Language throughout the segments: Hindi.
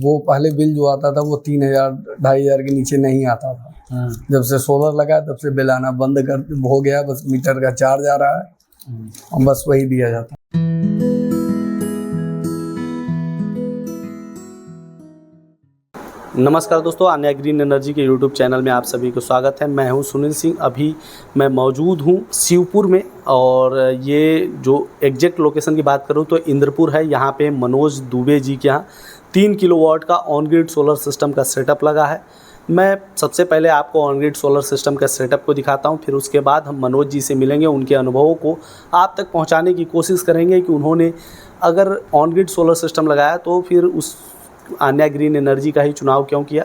वो पहले बिल जो आता था वो 3,000 2,500 के नीचे नहीं आता था। जब से सोलर लगा तब से बिल आना बंद कर हो गया। बस मीटर का चार्ज आ रहा है और बस वही दिया जाता है। नमस्कार दोस्तों, आन्या ग्रीन एनर्जी के यूट्यूब चैनल में आप सभी को स्वागत है। मैं हूं सुनील सिंह। अभी मैं मौजूद हूं शिवपुर में और ये जो एग्जैक्ट लोकेशन की बात करूं तो इंद्रपुर है। यहां पे मनोज दुबे जी के यहाँ 3 किलोवाट का ऑन ग्रिड सोलर सिस्टम का सेटअप लगा है। मैं सबसे पहले आपको ऑन ग्रिड सोलर सिस्टम का सेटअप को दिखाता हूं, फिर उसके बाद हम मनोज जी से मिलेंगे, उनके अनुभवों को आप तक पहुँचाने की कोशिश करेंगे कि उन्होंने अगर ऑन ग्रिड सोलर सिस्टम लगाया तो फिर उस आन्या ग्रीन एनर्जी का ही चुनाव क्यों किया।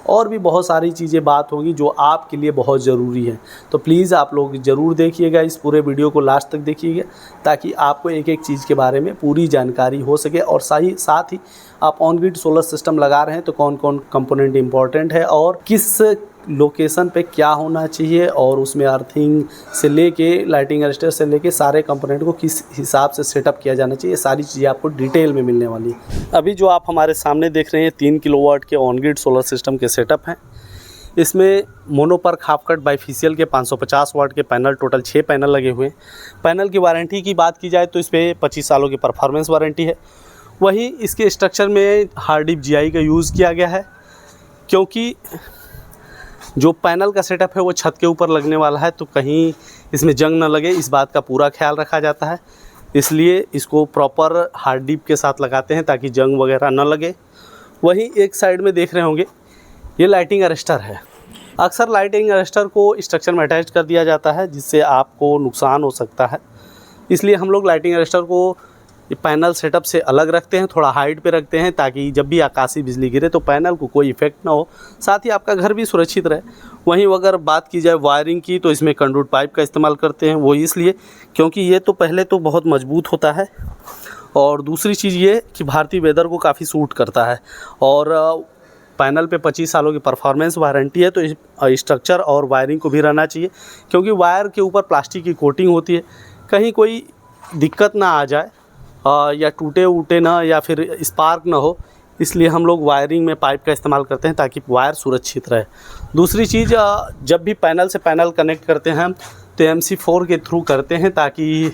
और भी बहुत सारी चीज़ें बात होगी जो आपके लिए बहुत ज़रूरी है। तो प्लीज़ आप लोग ज़रूर देखिएगा, इस पूरे वीडियो को लास्ट तक देखिएगा ताकि आपको एक एक चीज़ के बारे में पूरी जानकारी हो सके। और साथ ही आप ऑन ग्रिड सोलर सिस्टम लगा रहे हैं तो कौन कौन कंपोनेंट इम्पॉर्टेंट है और किस लोकेशन पे क्या होना चाहिए और उसमें अर्थिंग से लेके लाइटिंग अरेस्टर से लेके सारे कंपोनेंट को किस हिसाब से सेटअप किया जाना चाहिए, सारी चीज़ें आपको डिटेल में मिलने वाली है। अभी जो आप हमारे सामने देख रहे हैं 3 किलोवाट के ऑन ग्रिड सोलर सिस्टम के सेटअप हैं। इसमें मोनोपर्क हाफ कट बाइफेशियल के 550 वाट के पैनल, टोटल 6 पैनल लगे हुए हैं। पैनल की वारंटी की बात की जाए तो इस पर 25 सालों की परफॉर्मेंस वारंटी है। वहीं इसके स्ट्रक्चर में हार्ड डिप GI का यूज़ किया गया है क्योंकि जो पैनल का सेटअप है वो छत के ऊपर लगने वाला है, तो कहीं इसमें जंग न लगे इस बात का पूरा ख्याल रखा जाता है। इसलिए इसको प्रॉपर हार्ड डिप के साथ लगाते हैं ताकि जंग वगैरह न लगे। वहीं एक साइड में देख रहे होंगे ये लाइटिंग अरेस्टर है। अक्सर लाइटिंग अरेस्टर को स्ट्रक्चर में अटैच कर दिया जाता है जिससे आपको नुकसान हो सकता है। इसलिए हम लोग लाइटिंग अरेस्टर को पैनल सेटअप से अलग रखते हैं, थोड़ा हाइट पे रखते हैं ताकि जब भी आकाशीय बिजली गिरे तो पैनल को कोई इफेक्ट ना हो, साथ ही आपका घर भी सुरक्षित रहे। वहीं अगर बात की जाए वायरिंग की तो इसमें कंडक्ट पाइप का इस्तेमाल करते हैं। वो इसलिए क्योंकि ये तो पहले तो बहुत मजबूत होता है और दूसरी चीज़ ये कि भारतीय वेदर को काफ़ी सूट करता है। और पैनल पे 25 सालों की परफॉर्मेंस वारंटी है, तो स्ट्रक्चर और वायरिंग को भी रहना चाहिए क्योंकि वायर के ऊपर प्लास्टिक की कोटिंग होती है, कहीं कोई दिक्कत ना आ जाए या टूटे वूटे ना या फिर स्पार्क ना हो, इसलिए हम लोग वायरिंग में पाइप का इस्तेमाल करते हैं ताकि वायर सुरक्षित रहे। दूसरी चीज़, जब भी पैनल से पैनल कनेक्ट करते हैं तो MC4 के थ्रू करते हैं ताकि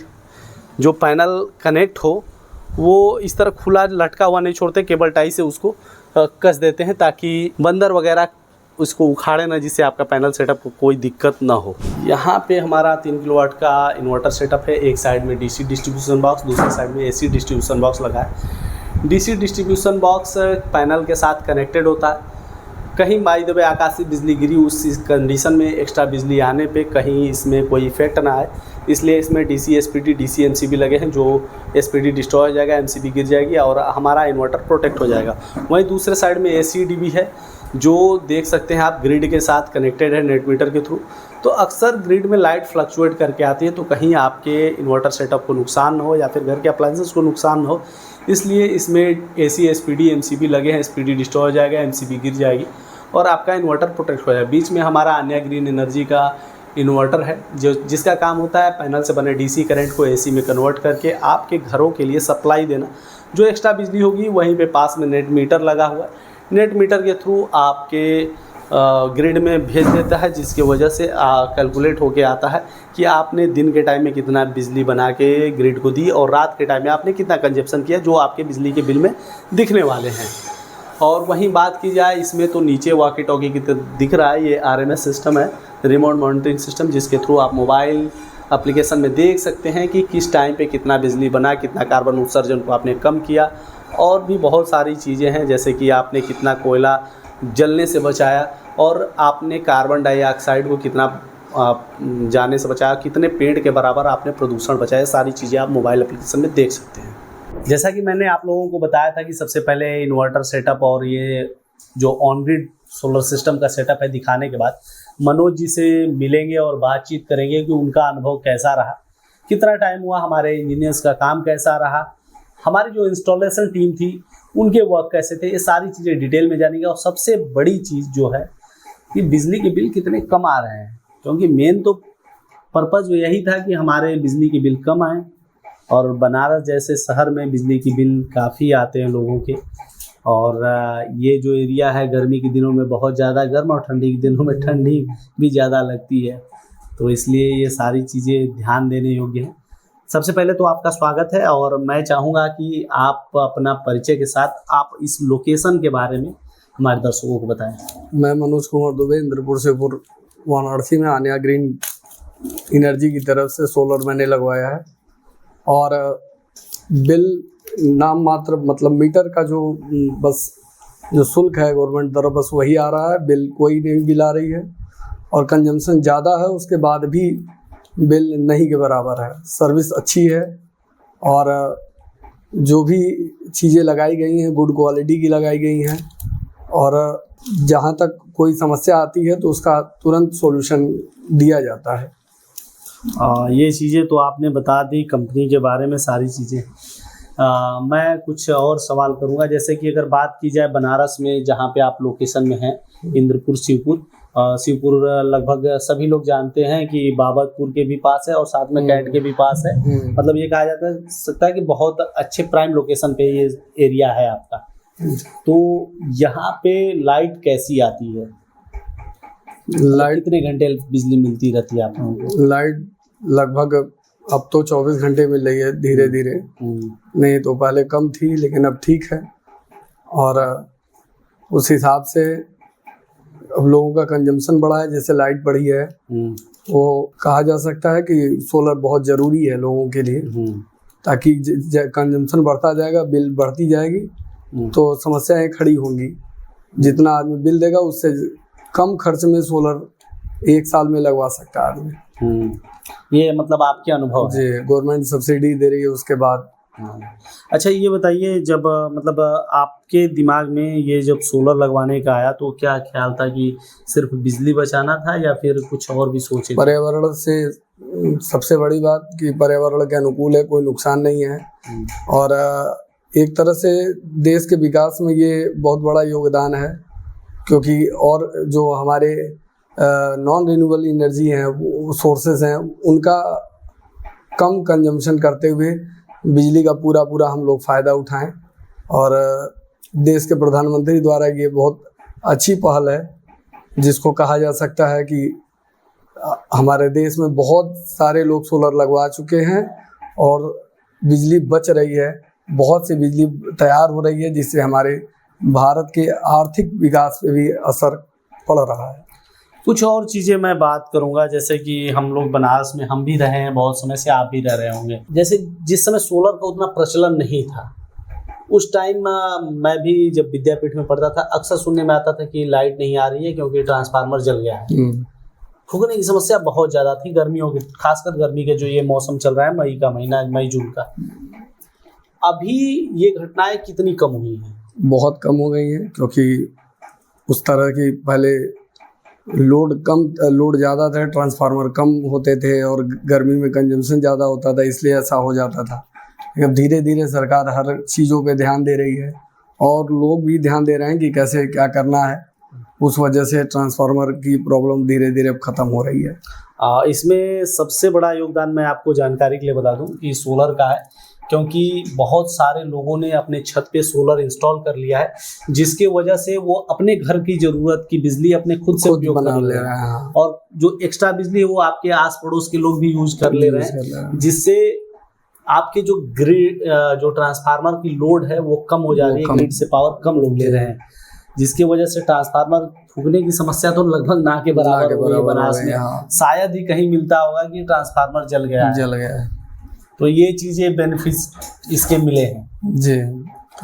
जो पैनल कनेक्ट हो वो इस तरह खुला लटका हुआ नहीं छोड़ते, केबल टाई से उसको कस देते हैं ताकि बंदर वगैरह उसको उखाड़े ना, जिससे आपका पैनल सेटअप को कोई दिक्कत ना हो। यहाँ पे हमारा 3 किलोवाट का इन्वर्टर सेटअप है। एक साइड में DC डिस्ट्रीब्यूशन बॉक्स, दूसरी साइड में AC डिस्ट्रीब्यूशन बॉक्स लगा है। DC डिस्ट्रीब्यूशन बॉक्स पैनल के साथ कनेक्टेड होता है। कहीं बाय द वे आकाशीय बिजली गिरी, उस कंडीशन में एक्स्ट्रा बिजली आने पे कहीं इसमें कोई इफेक्ट ना आए, इसलिए इसमें DC SPD DC MCB लगे हैं। जो SPD डिस्ट्रॉय हो जाएगा, MCB गिर जाएगी और हमारा इन्वर्टर प्रोटेक्ट हो जाएगा। वहीं दूसरे साइड में ACDB है जो देख सकते हैं आप ग्रिड के साथ कनेक्टेड है नेट मीटर के थ्रू। तो अक्सर ग्रिड में लाइट फ्लक्चुएट करके आती है, तो कहीं आपके इन्वर्टर सेटअप को नुकसान न हो या फिर घर के अप्लायंसेस को नुकसान न हो, इसलिए इसमें AC SPD MCB लगे हैं। SPD डिस्ट्रॉय हो जाएगा, MCB गिर जाएगी और आपका इन्वर्टर प्रोटेक्ट हो जाएगा। बीच में हमारा आन्या ग्रीन एनर्जी का इन्वर्टर है जिसका काम होता है पैनल से बने DC करंट को AC में कन्वर्ट करके आपके घरों के लिए सप्लाई देना। जो एक्स्ट्रा बिजली होगी वहीं पे पास में नेट मीटर लगा हुआ है, नेट मीटर के थ्रू आपके ग्रिड में भेज देता है, जिसकी वजह से कैलकुलेट होके आता है कि आपने दिन के टाइम में कितना बिजली बना के ग्रिड को दी और रात के टाइम में आपने कितना कंजप्शन किया, जो आपके बिजली के बिल में दिखने वाले हैं। और वहीं बात की जाए इसमें तो नीचे वॉकी टॉकी की तरह दिख रहा है, ये RMS सिस्टम है, रिमोट मॉनिटरिंग सिस्टम, जिसके थ्रू आप मोबाइल एप्लीकेशन में देख सकते हैं कि किस टाइम पे कितना बिजली बना, कितना कार्बन उत्सर्जन को आपने कम किया। और भी बहुत सारी चीज़ें हैं जैसे कि आपने कितना कोयला जलने से बचाया और आपने कार्बन डाइऑक्साइड को कितना जाने से बचाया, कितने पेड़ के बराबर आपने प्रदूषण बचाया। सारी चीज़ें आप मोबाइल एप्लीकेशन में देख सकते हैं। जैसा कि मैंने आप लोगों को बताया था कि सबसे पहले इन्वर्टर सेटअप और ये जो ऑन ग्रिड सोलर सिस्टम का सेटअप है दिखाने के बाद मनोज जी से मिलेंगे और बातचीत करेंगे कि उनका अनुभव कैसा रहा, कितना टाइम हुआ, हमारे इंजीनियर्स का काम कैसा रहा, हमारी जो इंस्टॉलेशन टीम थी उनके वर्क कैसे थे, ये सारी चीज़ें डिटेल में जानेंगे। और सबसे बड़ी चीज़ जो है कि बिजली के बिल कितने कम आ रहे हैं, क्योंकि मेन तो पर्पज़ यही था कि हमारे बिजली के बिल कम आए। और बनारस जैसे शहर में बिजली की बिल काफ़ी आते हैं लोगों के, और ये जो एरिया है गर्मी के दिनों में बहुत ज़्यादा गर्म और ठंडी के दिनों में ठंडी भी ज़्यादा लगती है, तो इसलिए ये सारी चीज़ें ध्यान देने योग्य हैं। सबसे पहले तो आपका स्वागत है और मैं चाहूँगा कि आप अपना परिचय के साथ आप इस लोकेशन के बारे में हमारे दर्शकों को बताएं। मैं मनोज कुमार दुबे, इंद्रपुर से वाराणसी में आन्या ग्रीन एनर्जी की तरफ से सोलर मैंने लगवाया है और बिल नाम मात्र, मतलब मीटर का जो बस जो शुल्क है गवर्नमेंट तरफ बस वही आ रहा है, बिल कोई नहीं बिल आ रही है और कंजम्पशन ज़्यादा है उसके बाद भी बिल नहीं के बराबर है। सर्विस अच्छी है और जो भी चीज़ें लगाई गई हैं गुड क्वालिटी की लगाई गई हैं और जहाँ तक कोई समस्या आती है तो उसका तुरंत सॉल्यूशन दिया जाता है। ये चीज़ें तो आपने बता दी कंपनी के बारे में सारी चीज़ें। मैं कुछ और सवाल करूँगा, जैसे कि अगर बात की जाए बनारस में जहाँ पे आप लोकेशन में हैं, इंद्रपुर शिवपुर लगभग सभी लोग जानते हैं कि बाबतपुर के भी पास है और साथ में कैंट के भी पास है। मतलब ये कहा जाता है सकता है कि बहुत अच्छे प्राइम लोकेशन पे ये एरिया है आपका। तो यहाँ पे लाइट कैसी आती है? लाइट कितने घंटे बिजली मिलती रहती है आपको? लाइट लगभग अब तो 24 घंटे मिल रही है धीरे धीरे, नहीं तो पहले कम थी लेकिन अब ठीक है और उस हिसाब से अब लोगों का कंजम्पशन बढ़ा है, जैसे लाइट बढ़ी है वो कहा जा सकता है कि सोलर बहुत ज़रूरी है लोगों के लिए, ताकि कंजम्पशन बढ़ता जाएगा बिल बढ़ती जाएगी तो समस्याएं खड़ी होंगी। जितना आदमी बिल देगा उससे कम खर्च में सोलर 1 साल में लगवा सकता है आदमी। ये मतलब आपके अनुभव जी, गवर्नमेंट सब्सिडी दे रही है उसके बाद। अच्छा ये बताइए, जब मतलब आपके दिमाग में ये जब सोलर लगवाने का आया तो क्या ख्याल था कि सिर्फ बिजली बचाना था या फिर कुछ और भी सोचे? पर्यावरण से सबसे बड़ी बात कि पर्यावरण के अनुकूल है, कोई नुकसान नहीं है और एक तरह से देश के विकास में ये बहुत बड़ा योगदान है, क्योंकि और जो हमारे नॉन रिन्यूएबल एनर्जी हैं वो सोर्सेज हैं उनका कम कंजम्पशन करते हुए बिजली का पूरा हम लोग फ़ायदा उठाएं और देश के प्रधानमंत्री द्वारा ये बहुत अच्छी पहल है जिसको कहा जा सकता है कि हमारे देश में बहुत सारे लोग सोलर लगवा चुके हैं और बिजली बच रही है, बहुत सी बिजली तैयार हो रही है जिससे हमारे भारत के आर्थिक विकास पे भी असर पड़ रहा है। कुछ और चीज़ें मैं बात करूंगा, जैसे कि हम लोग बनारस में हम भी रहे हैं बहुत समय से, आप भी रह रहे होंगे। जैसे जिस समय सोलर का उतना प्रचलन नहीं था उस टाइम मैं भी जब विद्यापीठ में पढ़ता था अक्सर सुनने में आता था कि लाइट नहीं आ रही है क्योंकि ट्रांसफार्मर जल गया है। फूकने की समस्या बहुत ज़्यादा थी गर्मियों की, खासकर गर्मी के जो ये मौसम चल रहा है मई का महीना, मई जून का। अभी ये घटनाएं कितनी कम हुई हैं? बहुत कम हो गई हैं, क्योंकि उस तरह की पहले लोड ज़्यादा था, ट्रांसफार्मर कम होते थे और गर्मी में कंजम्पशन ज़्यादा होता था, इसलिए ऐसा हो जाता था। अब धीरे धीरे सरकार हर चीज़ों पे ध्यान दे रही है और लोग भी ध्यान दे रहे हैं कि कैसे क्या करना है, उस वजह से ट्रांसफार्मर की प्रॉब्लम धीरे धीरे अब ख़त्म हो रही है। इसमें सबसे बड़ा योगदान मैं आपको जानकारी के लिए बता दूं कि सोलर का है, क्योंकि बहुत सारे लोगों ने अपने छत पे सोलर इंस्टॉल कर लिया है जिसके वजह से वो अपने घर की ज़रूरत की बिजली अपने खुद से उपयोग कर ले रहे हैं और जो एक्स्ट्रा बिजली है वो आपके आस पड़ोस के लोग भी यूज कर ले रहे हैं, जिससे आपके जो ग्रिड जो ट्रांसफार्मर की लोड है वो कम हो जा रही है, ग्रिड से पावर कम लोग ले रहे हैं, जिसके वजह से ट्रांसफार्मर फूकने की समस्या तो लगभग ना के बराबर हो गई बनारस में। शायद ही कहीं मिलता होगा कि ट्रांसफार्मर जल गया है। तो ये चीज़ें बेनिफिट्स इसके मिले हैं जी।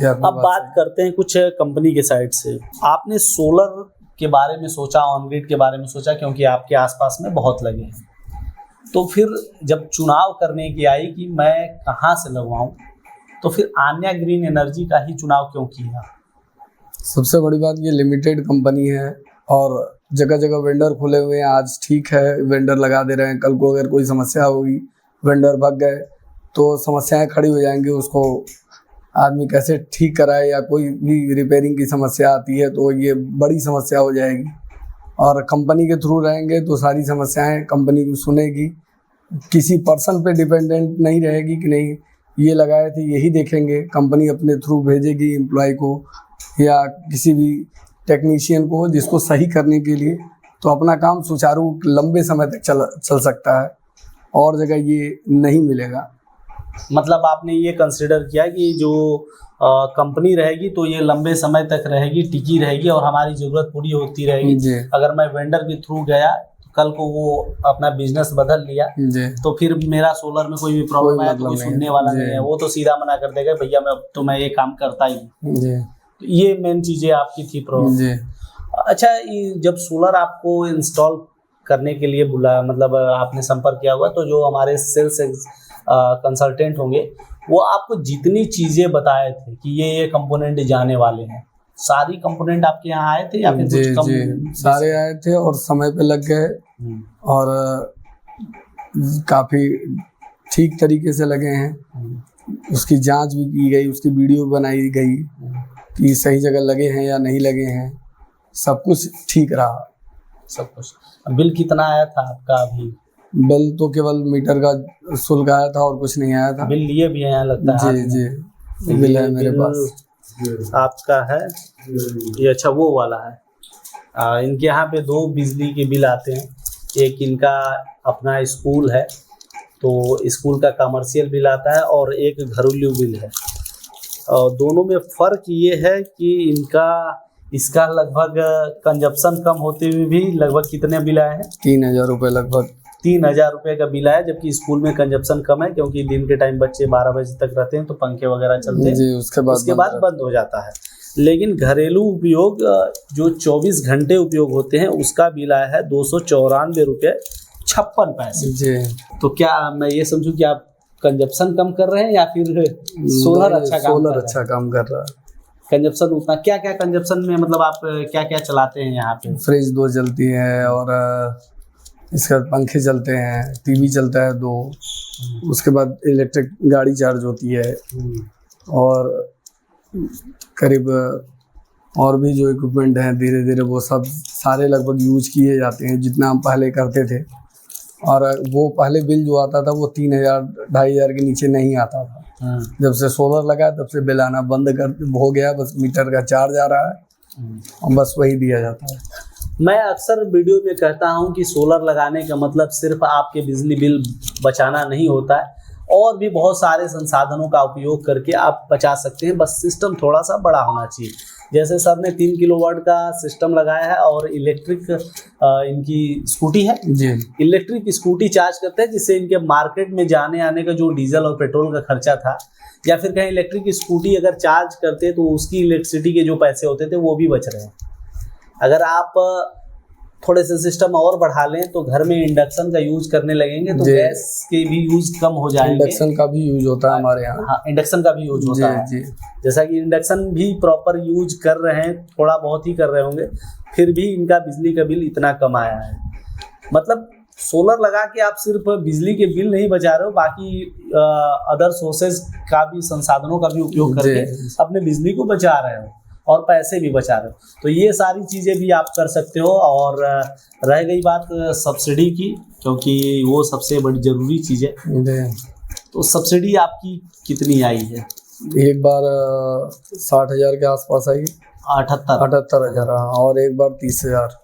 अब बात करते हैं कुछ कंपनी के साइड से। आपने सोलर के बारे में सोचा, ऑन ग्रिड के बारे में सोचा, क्योंकि आपके आसपास में बहुत लगे हैं, तो फिर जब चुनाव करने की आई कि मैं कहाँ से लगवाऊं, तो फिर आन्या ग्रीन एनर्जी का ही चुनाव क्यों किया? सबसे बड़ी बात ये लिमिटेड कंपनी है और जगह जगह वेंडर खुले हुए हैं। आज ठीक है वेंडर लगा दे रहे हैं, कल को अगर कोई समस्या होगी वेंडर भाग गए तो समस्याएं खड़ी हो जाएंगी, उसको आदमी कैसे ठीक कराए, या कोई भी रिपेयरिंग की समस्या आती है तो ये बड़ी समस्या हो जाएगी। और कंपनी के थ्रू रहेंगे तो सारी समस्याएं कंपनी को सुनेगी, किसी पर्सन पे डिपेंडेंट नहीं रहेगी कि नहीं ये लगाए थे यही देखेंगे, कंपनी अपने थ्रू भेजेगी एम्प्लॉय को या किसी भी टेक्नीशियन को जिसको सही करने के लिए, तो अपना काम सुचारू लंबे समय तक चल सकता है, और जगह ये नहीं मिलेगा। मतलब आपने ये कंसिडर किया कि जो कंपनी रहेगी तो ये लंबे समय तक रहेगी, टिकी रहेगी और हमारी ज़रूरत पूरी होती रहेगी। जी अगर मैं वेंडर के थ्रू गया तो कल को वो अपना बिजनेस बदल लिया जी तो फिर मेरा सोलर में कोई भी प्रॉब्लम आया तो कोई सुनने वाला नहीं है, वो तो सीधा मना कर देगा भैया मैं ये काम करता ही हूँ। जी तो ये मेन चीज़ें आपकी थी प्रॉब्लम। जी। अच्छा, जब सोलर आपको इंस्टॉल करने के लिए बुलाया, मतलब आपने संपर्क किया हुआ, तो जो हमारे सेल्स कंसल्टेंट होंगे वो आपको जितनी चीज़ें बताए थे कि ये कंपोनेंट जाने वाले हैं, सारी कंपोनेंट आपके यहाँ आए थे या फिर जी कुछ कम? जी सारे आए थे और समय पे लग गए, और काफ़ी ठीक तरीके से लगे हैं। उसकी जांच भी की गई, उसकी वीडियो बनाई गई कि सही जगह लगे हैं या नहीं लगे हैं, सब कुछ ठीक रहा। सब कुछ। बिल कितना आया था आपका अभी? बिल तो केवल मीटर का शुल्क आया था और कुछ नहीं आया था। बिल लिए भी हैं लगता है? जी जी बिल है मेरे पास। आपका है ये? अच्छा, वो वाला है। इनके यहाँ पे 2 बिजली के बिल आते हैं। एक इनका अपना स्कूल है तो स्कूल का कमर्शियल बिल आता है, और एक घरेलू बिल है। और दोनों में फ़र्क ये है कि इसका लगभग कंजप्शन कम होते हुए भी लगभग कितने बिल आए हैं? 3000 रुपये लगभग। 3000 रुपये का बिल आया, जबकि स्कूल में कंजप्शन कम है क्योंकि दिन के टाइम बच्चे 12 बजे तक रहते हैं तो पंखे वगैरह चलते हैं जी, उसके बाद बंद हो जाता है। लेकिन घरेलू उपयोग जो 24 घंटे उपयोग होते हैं उसका बिल आया है 294 रुपये 56 पैसे। जी। तो क्या मैं ये समझूं कि आप कंजप्शन कम कर रहे हैं या फिर सोलर अच्छा काम कर रहा है? कंजप्शन उतना क्या कंजप्शन में, मतलब आप क्या क्या चलाते हैं यहाँ पे? फ्रिज 2 चलती है, और इसका पंखे चलते हैं, टीवी चलता है 2, उसके बाद इलेक्ट्रिक गाड़ी चार्ज होती है, और करीब और भी जो इक्विपमेंट हैं धीरे धीरे वो सब सारे लगभग यूज किए जाते हैं जितना हम पहले करते थे। और वो पहले बिल जो आता था वो 3000-2500 के नीचे नहीं आता था। जब से सोलर लगा तब से बिल आना बंद हो गया, बस मीटर का चार्ज आ रहा है और बस वही दिया जाता है। मैं अक्सर वीडियो में कहता हूं कि सोलर लगाने का मतलब सिर्फ आपके बिजली बिल बचाना नहीं होता है, और भी बहुत सारे संसाधनों का उपयोग करके आप बचा सकते हैं, बस सिस्टम थोड़ा सा बड़ा होना चाहिए। जैसे सर ने 3 किलोवाट का सिस्टम लगाया है और इलेक्ट्रिक इनकी स्कूटी है जी, इलेक्ट्रिक स्कूटी चार्ज करते हैं, जिससे इनके मार्केट में जाने आने का जो डीजल और पेट्रोल का खर्चा था, या फिर कहीं इलेक्ट्रिक स्कूटी अगर चार्ज करते तो उसकी इलेक्ट्रिसिटी के जो पैसे होते थे वो भी बच रहे हैं। अगर आप थोड़े से सिस्टम और बढ़ा लें तो घर में इंडक्शन का यूज करने लगेंगे तो गैस के भी यूज कम हो जाएंगे। इंडक्शन का भी यूज होता है हमारे यहाँ। हाँ, इंडक्शन का भी यूज होता है। जैसा कि इंडक्शन भी प्रॉपर यूज कर रहे हैं, थोड़ा बहुत ही कर रहे होंगे, फिर भी इनका बिजली का बिल इतना कम आया है। मतलब सोलर लगा के आप सिर्फ बिजली के बिल नहीं बचा रहे हो, बाकी अदर सोर्सेज का भी, संसाधनों का भी उपयोग करके अपने बिजली को बचा रहे हो और पैसे भी बचा रहे हो। तो ये सारी चीज़ें भी आप कर सकते हो। और रह गई बात सब्सिडी की, क्योंकि वो सबसे बड़ी ज़रूरी चीज़ है, तो सब्सिडी आपकी कितनी आई है? एक बार 60,000 के आसपास आई। 78,000, और एक बार 30,000।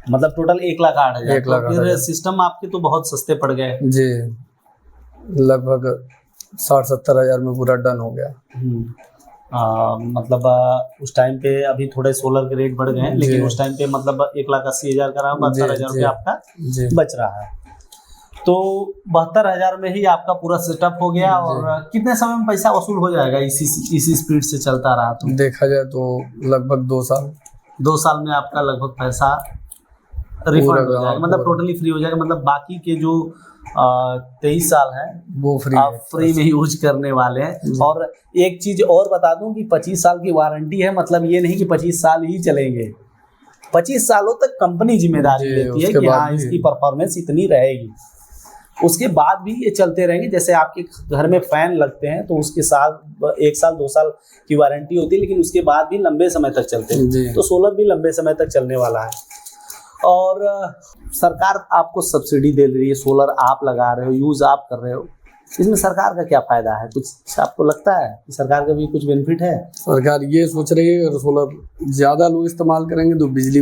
मतलब टोटल 1,08,000। 1,08,000। फिर सिस्टम आपके तो बहुत सस्ते पड़ गए जी, लगभग 60-70 हज़ार में पूरा डन हो गया। मतलब उस टाइम पे, अभी थोड़े सोलर के रेट बढ़ गए हैं, लेकिन उस टाइम पे मतलब 1,80,000 का रहा, 72,000 रुपये आपका बच रहा है। तो 72,000 में ही आपका पूरा सेटअप हो गया। और कितने समय में पैसा वसूल हो जाएगा इसी स्पीड से चलता रहा तो? देखा जाए तो लगभग 2 साल। 2 साल में आपका लगभग पैसा रिफंड हो जाएगा, मतलब टोटली फ्री हो जाएगा। मतलब बाकी के जो 23 साल है वो फ्री में यूज करने वाले हैं। और एक चीज और बता दूं कि 25 साल की वारंटी है, मतलब ये नहीं कि 25 साल ही चलेंगे, 25 सालों तक कंपनी जिम्मेदारी लेती है कि हाँ इसकी परफॉर्मेंस इतनी रहेगी। उसके बाद भी ये चलते रहेंगे। जैसे आपके घर में फैन लगते हैं तो उसके साल 1 साल 2 साल की वारंटी होती है, लेकिन उसके बाद भी लंबे समय तक चलते हैं। तो सोलर भी लंबे समय तक चलने वाला है। और सरकार आपको सब्सिडी दे रही है, सोलर आप लगा रहे हो, यूज आप कर रहे हो, इसमें सरकार का क्या फायदा है? कुछ आपको लगता है कि सरकार का भी कुछ बेनिफिट है? सरकार ये सोच रही है अगर सोलर ज़्यादा लोग इस्तेमाल करेंगे तो बिजली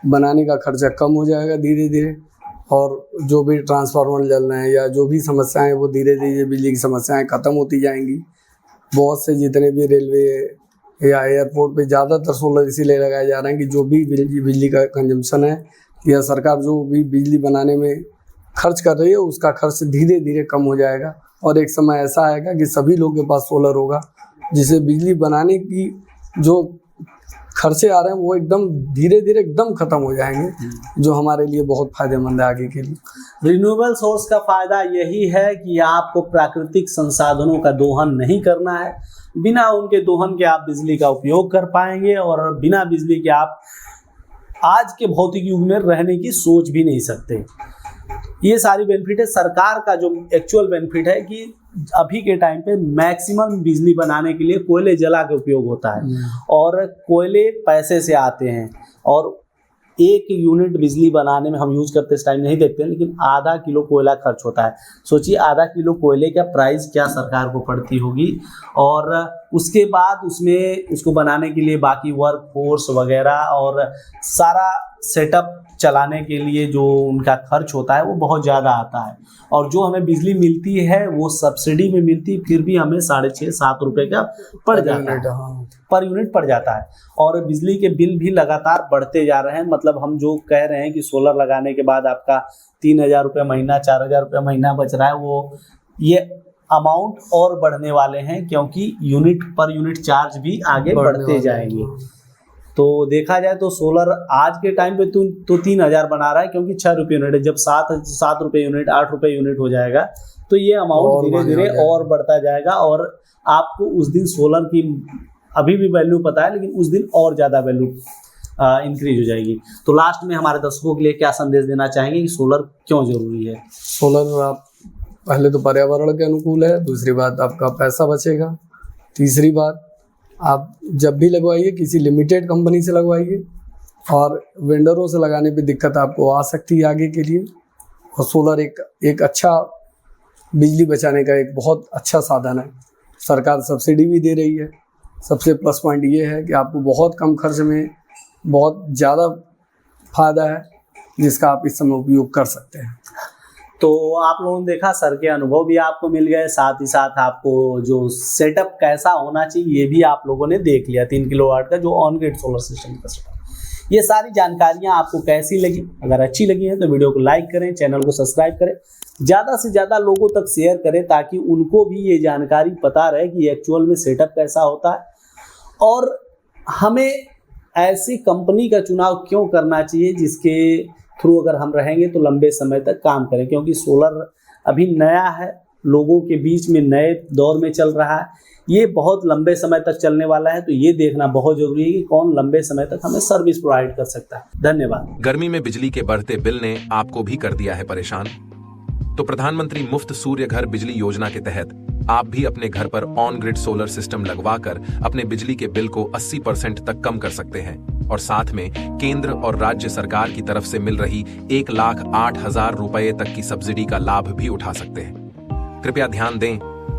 बनाने का खर्चा कम हो जाएगा धीरे धीरे, और जो भी ट्रांसफार्मर जल रहे हैं या जो भी समस्याएं हैं वो धीरे धीरे बिजली की समस्याएं ख़त्म होती जाएंगी। बहुत से जितने भी रेलवे या एयरपोर्ट पे ज़्यादातर सोलर इसीलिए लगाए जा रहे हैं कि जो भी बिजली का कंजम्पशन है या सरकार जो भी बिजली बनाने में खर्च कर रही है उसका खर्च धीरे धीरे कम हो जाएगा, और एक समय ऐसा आएगा कि सभी लोगों के पास सोलर होगा, जिससे बिजली बनाने की जो खर्चे आ रहे हैं वो एकदम धीरे धीरे एकदम खत्म हो जाएंगे, जो हमारे लिए बहुत फायदेमंद है आगे के लिए। रिन्यूएबल सोर्स का फायदा यही है कि आपको प्राकृतिक संसाधनों का दोहन नहीं करना है। बिना उनके दोहन के आप बिजली का उपयोग कर पाएंगे, और बिना बिजली के आप आज के भौतिक युग में रहने की सोच भी नहीं सकते। ये सारी बेनिफिट है। सरकार का जो एक्चुअल बेनिफिट है कि अभी के टाइम पे मैक्सिमम बिजली बनाने के लिए कोयले जला के उपयोग होता है, और कोयले पैसे से आते हैं, और 1 यूनिट बिजली बनाने में हम यूज करते इस टाइम नहीं देखते, लेकिन आधा किलो कोयला खर्च होता है। सोचिए आधा किलो कोयले का प्राइस क्या सरकार को पड़ती होगी, और उसके बाद उसमें उसको बनाने के लिए बाकी वर्क फोर्स वगैरह और सारा सेटअप चलाने के लिए जो उनका खर्च होता है वो बहुत ज़्यादा आता है। और जो हमें बिजली मिलती है वो सब्सिडी में मिलती, फिर भी हमें 6.5-7 रुपये का पड़ जाता है, पर यूनिट पड़ जाता है। और बिजली के बिल भी लगातार बढ़ते जा रहे हैं। मतलब हम जो कह रहे हैं कि सोलर लगाने के बाद आपका 3,000 रुपये महीना, 4,000 रुपये महीना बच रहा है, वो ये अमाउंट और बढ़ने वाले हैं, क्योंकि यूनिट पर यूनिट चार्ज भी आगे बढ़ते जाएंगे। तो देखा जाए तो सोलर आज के टाइम पे तो 3,000 बना रहा है, क्योंकि 6 रुपये यूनिट है। जब 7 रुपये यूनिट, 8 रुपये यूनिट हो जाएगा तो ये अमाउंट धीरे धीरे और बढ़ता जाएगा, और आपको उस दिन सोलर की अभी भी वैल्यू पता है, लेकिन उस दिन और ज़्यादा वैल्यू इंक्रीज हो जाएगी। तो लास्ट में हमारे दर्शकों के लिए क्या संदेश देना चाहेंगे कि सोलर क्यों जरूरी है? सोलर आप पहले तो पर्यावरण के अनुकूल है, दूसरी बात आपका पैसा बचेगा, तीसरी बात आप जब भी लगवाइए किसी लिमिटेड कंपनी से लगवाइए, और वेंडरों से लगाने पे दिक्कत आपको आ सकती है आगे के लिए। और सोलर एक अच्छा बिजली बचाने का एक बहुत अच्छा साधन है। सरकार सब्सिडी भी दे रही है। सबसे प्लस पॉइंट ये है कि आपको बहुत कम खर्च में बहुत ज़्यादा फायदा है, जिसका आप इस समय उपयोग कर सकते हैं। तो आप लोगों ने देखा, सर के अनुभव भी आपको मिल गए, साथ ही साथ आपको जो सेटअप कैसा होना चाहिए ये भी आप लोगों ने देख लिया। 3 किलोवाट का जो ऑन ग्रिड सोलर सिस्टम का सेटअप। ये सारी जानकारियां आपको कैसी लगी? अगर अच्छी लगी हैं तो वीडियो को लाइक करें, चैनल को सब्सक्राइब करें, ज़्यादा से ज़्यादा लोगों तक शेयर करें, ताकि उनको भी ये जानकारी पता रहे कि एक्चुअल में सेटअप कैसा होता है, और हमें ऐसी कंपनी का चुनाव क्यों करना चाहिए जिसके थ्रू अगर हम रहेंगे तो लंबे समय तक काम करें। क्योंकि सोलर अभी नया है, लोगों के बीच में नए दौर में चल रहा है, ये बहुत लंबे समय तक चलने वाला है। तो ये देखना बहुत जरूरी है कि कौन लंबे समय तक हमें सर्विस प्रोवाइड कर सकता है। धन्यवाद। गर्मी में बिजली के बढ़ते बिल ने आपको भी कर दिया है परेशान? तो प्रधानमंत्री मुफ्त सूर्य घर बिजली योजना के तहत आप भी अपने घर पर ऑन ग्रिड सोलर सिस्टम लगवाकर अपने बिजली के बिल को 80% तक कम कर सकते हैं, और साथ में केंद्र और राज्य सरकार की तरफ से मिल रही 1,08,000 रुपए तक की सब्सिडी का लाभ भी उठा सकते हैं। कृपया ध्यान दें,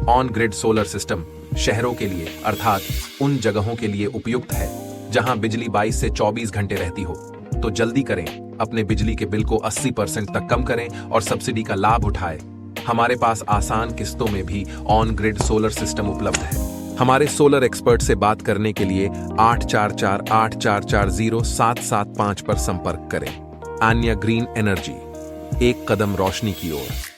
ऑन ग्रिड सोलर सिस्टम शहरों के लिए अर्थात उन जगहों के लिए उपयुक्त है जहां बिजली 22 से 24 घंटे रहती हो। तो जल्दी करें, अपने बिजली के बिल को 80% तक कम करें और सब्सिडी का लाभ उठाएं। हमारे पास आसान किस्तों में भी ऑन ग्रिड सोलर सिस्टम उपलब्ध है। हमारे सोलर एक्सपर्ट से बात करने के लिए 8448440775 पर संपर्क करें। आन्या ग्रीन एनर्जी, एक कदम रोशनी की ओर।